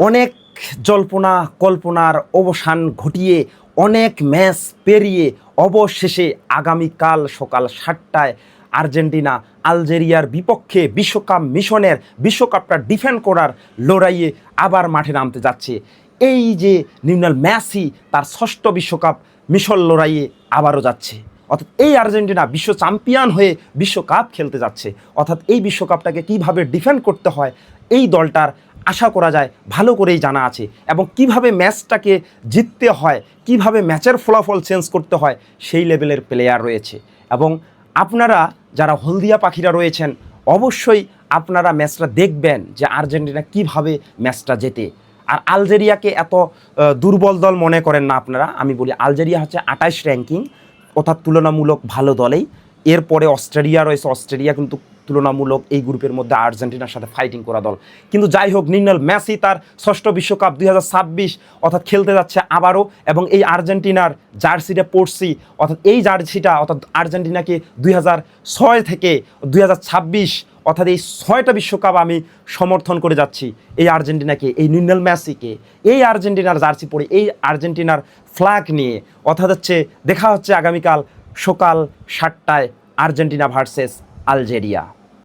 অনেক জল্পনা কল্পনার অবসান ঘটিয়ে অনেক ম্যাচ পেরিয়ে অবশেষে আগামীকাল সকাল 7টায় আর্জেন্টিনা আলজেরিয়ার বিপক্ষে বিশ্বকাপ মিশনের বিশ্বকাপটা ডিফেন্ড করার লড়াইয়ে আবার মাঠে নামতে যাচ্ছে। এই যে লিওনেল মেসি তার ষষ্ঠ বিশ্বকাপ মিশন লড়াইয়ে আবারও যাচ্ছে, অর্থাৎ এই আর্জেন্টিনা বিশ্ব চ্যাম্পিয়ন হয়ে বিশ্বকাপ খেলতে যাচ্ছে। অর্থাৎ এই বিশ্বকাপটাকে কিভাবে ডিফেন্ড করতে হয় এই দলটার আশা করা যায় ভালো করেই জানা আছে, এবং কিভাবে ম্যাচটাকে জিততে হয়, কিভাবে ম্যাচের ফলাফল চেঞ্জ করতে হয় সেই লেভেলের প্লেয়ার রয়েছে। এবং আপনারা যারা হলদিয়া পাখিরা রয়েছেন অবশ্যই আপনারা ম্যাচটা দেখবেন যে আর্জেন্টিনা কিভাবে ম্যাচটা জেতে। আর আলজেরিয়াকে এত দুর্বল দল মনে করেন না আপনারা। আমি বলি আলজেরিয়া হচ্ছে 28 র্যাঙ্কিং, অর্থাৎ তুলনামূলক ভালো দলেই। এরপরে অস্ট্রেলিয়া রয়েছে, অস্ট্রেলিয়া কিন্তু তুলনামূলক এই গ্রুপের মধ্যে আর্জেন্টিনার সাথে ফাইটিং করা দল। কিন্তু যাই হোক, লিওনেল মেসি তার ষষ্ঠ বিশ্বকাপ 2026 অর্থাৎ খেলতে যাচ্ছে আবারও, এবং এই আর্জেন্টিনার জার্সিটা পরছি, অর্থাৎ এই জার্সিটা অর্থাৎ আর্জেন্টিনাকে 2006 থেকে 2026 অর্থাৎ এই 6টা বিশ্বকাপ আমি সমর্থন করে যাচ্ছি এই আর্জেন্টিনাকে, এই লিওনেল মেসিকে। এই আর্জেন্টিনার জার্সি পরে, এই আর্জেন্টিনার ফ্ল্যাগ নিয়ে, অর্থাৎ দেখা হচ্ছে আগামীকাল সকাল 7টায় আর্জেন্টিনা ভার্সেস আলজেরিয়া।